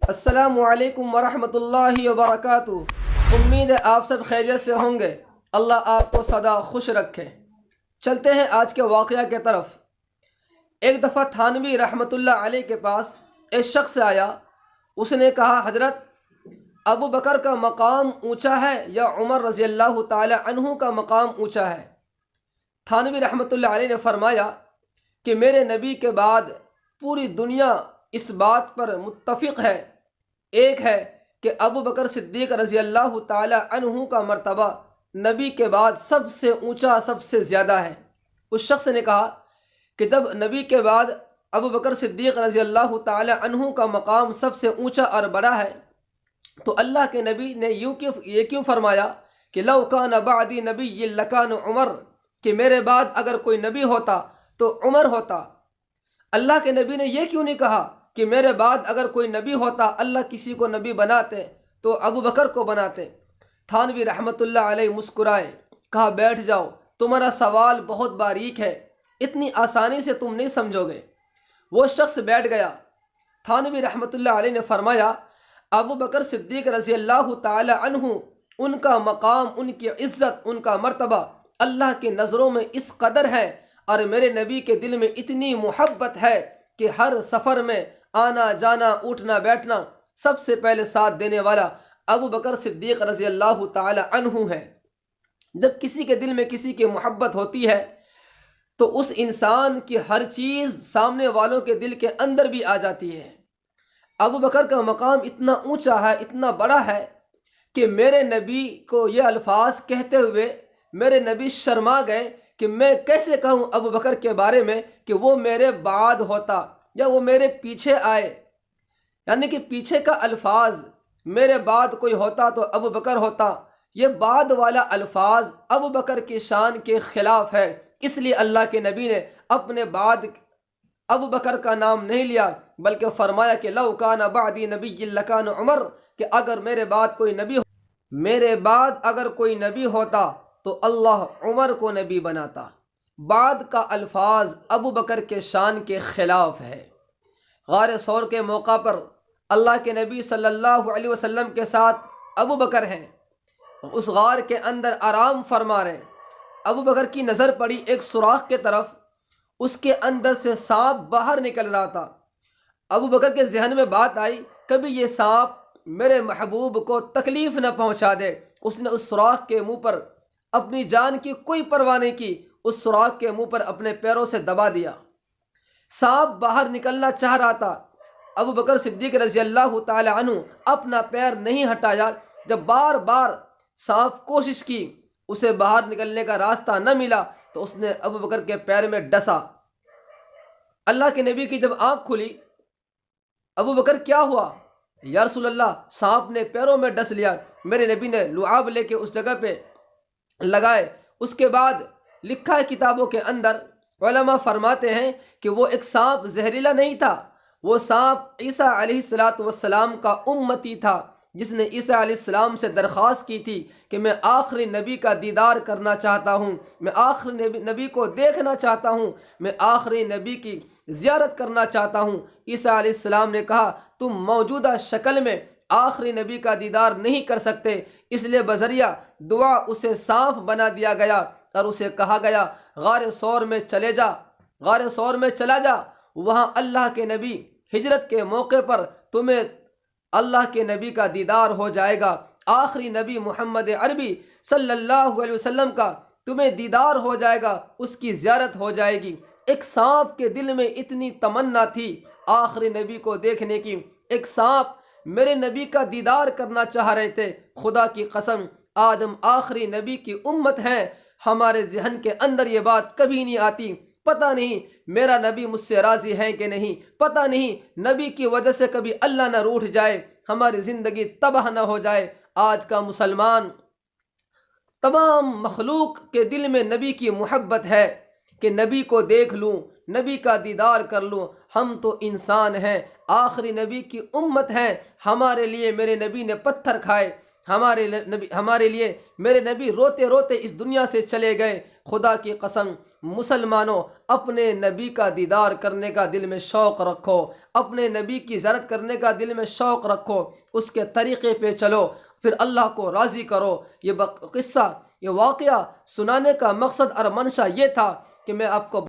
السلام علیکم ورحمۃ اللہ وبرکاتہ۔ امید ہے آپ سب خیریت سے ہوں گے۔ اللہ آپ کو سدا خوش رکھے۔ چلتے ہیں آج کے واقعہ کے طرف۔ ایک دفعہ تھانوی رحمۃ اللہ علیہ کے پاس ایک شخص آیا۔ اس نے کہا، حضرت ابو بکر کا مقام اونچا ہے یا عمر رضی اللہ تعالی عنہ کا مقام اونچا ہے؟ تھانوی رحمۃ اللہ علیہ نے فرمایا کہ میرے نبی کے بعد پوری دنیا اس بات پر متفق ہے، ایک ہے کہ ابو بکر صدیق رضی اللہ تعالی عنہ کا مرتبہ نبی کے بعد سب سے اونچا، سب سے زیادہ ہے۔ اس شخص نے کہا کہ جب نبی کے بعد ابو بکر صدیق رضی اللہ تعالی عنہ کا مقام سب سے اونچا اور بڑا ہے تو اللہ کے نبی نے یہ کیوں فرمایا کہ لو کان بعدی نبی لکان عمر، کہ میرے بعد اگر کوئی نبی ہوتا تو عمر ہوتا؟ اللہ کے نبی نے یہ کیوں نہیں کہا کہ میرے بعد اگر کوئی نبی ہوتا، اللہ کسی کو نبی بناتے تو ابو بکر کو بناتے؟ تھانوی رحمۃ اللہ علیہ مسکرائے، کہا بیٹھ جاؤ، تمہارا سوال بہت باریک ہے، اتنی آسانی سے تم نہیں سمجھو گے۔ وہ شخص بیٹھ گیا۔ تھانوی رحمۃ اللہ علیہ نے فرمایا، ابو بکر صدیق رضی اللہ تعالی عنہ، ان کا مقام، ان کی عزت، ان کا مرتبہ اللہ کی نظروں میں اس قدر ہے اور میرے نبی کے دل میں اتنی محبت ہے کہ ہر سفر میں آنا جانا، اٹھنا بیٹھنا، سب سے پہلے ساتھ دینے والا ابو بکر صدیق رضی اللہ تعالی عنہ ہے۔ جب کسی کے دل میں کسی کی محبت ہوتی ہے تو اس انسان کی ہر چیز سامنے والوں کے دل کے اندر بھی آ جاتی ہے۔ ابو بکر کا مقام اتنا اونچا ہے، اتنا بڑا ہے کہ میرے نبی کو یہ الفاظ کہتے ہوئے میرے نبی شرما گئے کہ میں کیسے کہوں ابو بکر کے بارے میں کہ وہ میرے بعد ہوتا یا وہ میرے پیچھے آئے، یعنی کہ پیچھے کا الفاظ میرے بعد کوئی ہوتا تو ابو بکر ہوتا، یہ بعد والا الفاظ ابو بکر کی شان کے خلاف ہے۔ اس لیے اللہ کے نبی نے اپنے بعد ابو بکر کا نام نہیں لیا، بلکہ فرمایا کہ لو کان بعدی نبی لکان عمر، کہ اگر میرے بعد اگر کوئی نبی ہوتا تو اللہ عمر کو نبی بناتا۔ بعد کا الفاظ ابو بکر کے شان کے خلاف ہے۔ غار ثور کے موقع پر اللہ کے نبی صلی اللہ علیہ وسلم کے ساتھ ابو بکر ہیں، اس غار کے اندر آرام فرما رہے ہیں۔ ابو بکر کی نظر پڑی ایک سوراخ کے طرف، اس کے اندر سے سانپ باہر نکل رہا تھا۔ ابو بکر کے ذہن میں بات آئی، کبھی یہ سانپ میرے محبوب کو تکلیف نہ پہنچا دے۔ اس نے اس سوراخ کے منہ پر اپنی جان کی کوئی پرواہ نہیں کی، اس سوراخ کے منہ پر اپنے پیروں سے دبا دیا۔ سانپ باہر نکلنا چاہ رہا تھا، ابو بکر صدیق رضی اللہ تعالی عنہ اپنا پیر نہیں ہٹایا۔ جب بار بار سانپ کوشش کی، اسے باہر نکلنے کا راستہ نہ ملا تو اس نے ابو بکر کے پیر میں ڈسا۔ اللہ کے نبی کی جب آنکھ کھلی، ابو بکر کیا ہوا؟ یا رسول اللہ، سانپ نے پیروں میں ڈس لیا۔ میرے نبی نے لعاب لے کے اس جگہ پہ لگائے۔ اس کے بعد لکھا ہے کتابوں کے اندر، علماء فرماتے ہیں کہ وہ ایک سانپ زہریلا نہیں تھا، وہ سانپ عیسیٰ علیہ السلام کا امتی تھا، جس نے عیسیٰ علیہ السلام سے درخواست کی تھی کہ میں آخری نبی کا دیدار کرنا چاہتا ہوں، میں آخری نبی کو دیکھنا چاہتا ہوں، میں آخری نبی کی زیارت کرنا چاہتا ہوں۔ عیسیٰ علیہ السلام نے کہا، تم موجودہ شکل میں آخری نبی کا دیدار نہیں کر سکتے، اس لیے بذریعہ دعا اسے سانپ بنا دیا گیا اور اسے کہا گیا غار ثور میں چلے جا، غار ثور میں چلا جا، وہاں اللہ کے نبی ہجرت کے موقع پر تمہیں اللہ کے نبی کا دیدار ہو جائے گا، آخری نبی محمد عربی صلی اللہ علیہ وسلم کا تمہیں دیدار ہو جائے گا، اس کی زیارت ہو جائے گی۔ ایک سانپ کے دل میں اتنی تمنا تھی آخری نبی کو دیکھنے کی، ایک سانپ میرے نبی کا دیدار کرنا چاہ رہے تھے۔ خدا کی قسم، آج ہم آخری نبی کی امت ہیں، ہمارے ذہن کے اندر یہ بات کبھی نہیں آتی، پتہ نہیں میرا نبی مجھ سے راضی ہے کہ نہیں، پتہ نہیں نبی کی وجہ سے کبھی اللہ نہ روٹھ جائے، ہماری زندگی تباہ نہ ہو جائے۔ آج کا مسلمان، تمام مخلوق کے دل میں نبی کی محبت ہے کہ نبی کو دیکھ لوں، نبی کا دیدار کر لوں۔ ہم تو انسان ہیں، آخری نبی کی امت ہیں، ہمارے لیے میرے نبی نے پتھر کھائے، ہمارے لیے میرے نبی روتے روتے اس دنیا سے چلے گئے۔ خدا کی قسم مسلمانوں، اپنے نبی کا دیدار کرنے کا دل میں شوق رکھو، اپنے نبی کی زیارت کرنے کا دل میں شوق رکھو، اس کے طریقے پہ چلو، پھر اللہ کو راضی کرو۔ یہ قصہ، یہ واقعہ سنانے کا مقصد اور منشا یہ تھا کہ میں آپ کو